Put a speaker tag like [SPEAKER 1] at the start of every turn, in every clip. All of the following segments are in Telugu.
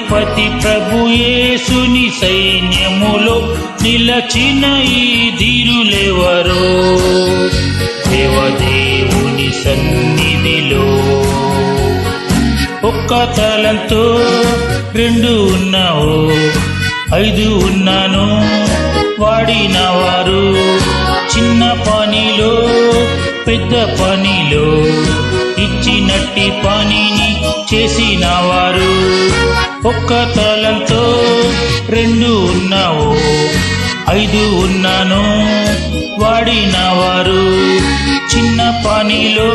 [SPEAKER 1] అధిపతి ప్రభు యేసుని సైన్యములో నిలచిన ఈ ధీరులెవరో దేవదేవుని సన్నిధిలో. ఒక్క తలంతో 2 ఉన్నావో 5 ఉన్నాను వాడిన వారు, చిన్న పనిలో పెద్ద పనిలో ఇచ్చినట్టి పనిని చేసిన వారు. ఒక్క తలంతో 2 ఉన్నావో 5 ఉన్నాను వాడిన వారు, చిన్న పనిలో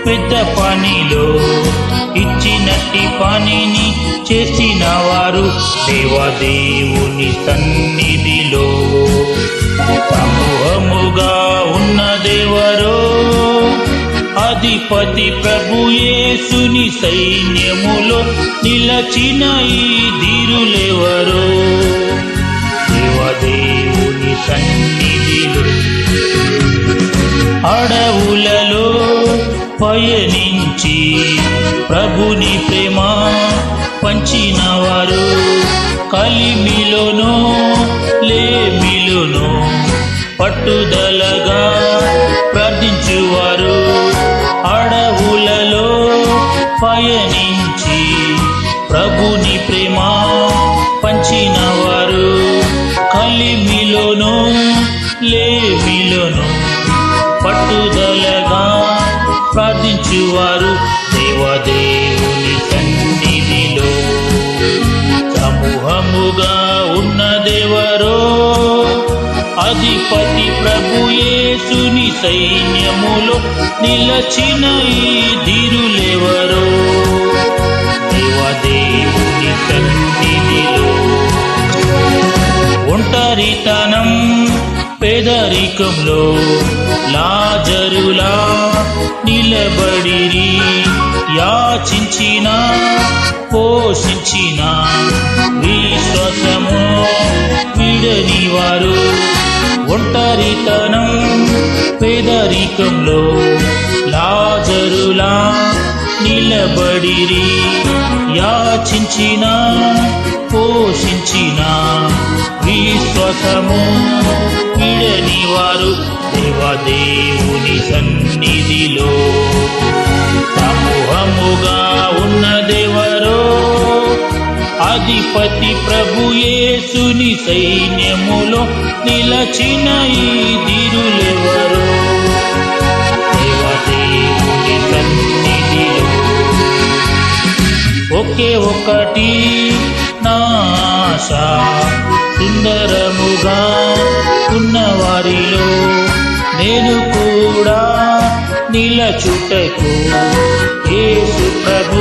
[SPEAKER 1] పెద్ద పనిలో ఇచ్చినట్టి పనిని చేసిన వారు దేవదేవుని సన్నిధిలో. సమూహముగా ఉన్నదెవరో అధిపతి ప్రభు యేసుని సైన్యములో నిలచిన ఈ ధీరులెవరో దేవదేవుని సన్నిధిలో. అడవులలో పయనించి ప్రభుని ప్రేమ పంచిన వారు, కలిమిలోనో లేమిలోనో పట్టుదలగా ప్రార్థించువారు. అడవులలో పయనించి ప్రభుని ప్రేమ పంచిన వారు, కలిమిలోనో లేమిలోనో పట్టుదలగా ప్రార్థించువారు దేవదేవుని సన్నిధిలో. సమూహముగా ఉన్నదెవరో అధిపతి ప్రభు యేసుని సైన్యములో నిలచిన ఈ ధీరులెవరో దేవదేవుని సన్నిధిలో. ఒంటరితనం పేదరికంలో లాజరులా నిలబడిరి, యాచించిన పోషించిన విశ్వాసము విడని వారు. ఒంటరితనం పేదరికంలో లాజరులా నిలబడిరి, యాచించిన పోషించిన విశ్వాసము విడని వారు దేవదేవుని సన్నిధిలో. సమూహముగా ఉన్నదెవరో అధిపతి ప్రభు యేసుని సైన్యములో నిలచిన ఈ ధీరులెవరో దేవదేవుని సన్నిధిలో. ఒకే ఒకటి నా ఆశ, సుందరముగా ఉన్నవారిలో నేను కూడా నిలచుటకు యేసు ప్రభు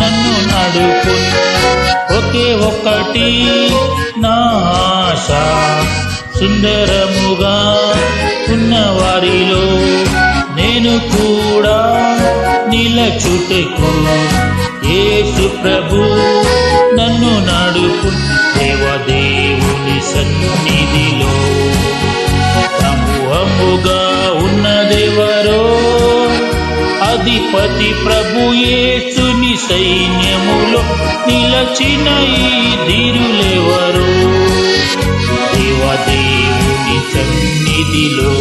[SPEAKER 1] నన్ను నడుపు. ఒకే ఒకటి నా ఆశ, సుందరముగా ఉన్నవారిలో నేను కూడా నిలచుటకు యేసు ప్రభు నన్ను నడుపు దేవదేవుని సన్నిధిలో. సమూహముగా ఉన్నదెవరో అధిపతి ప్రభు యేసుని సైన్యములో నిలచిన ఈ ధీరులెవరో దేవదేవుని సన్నిధిలో.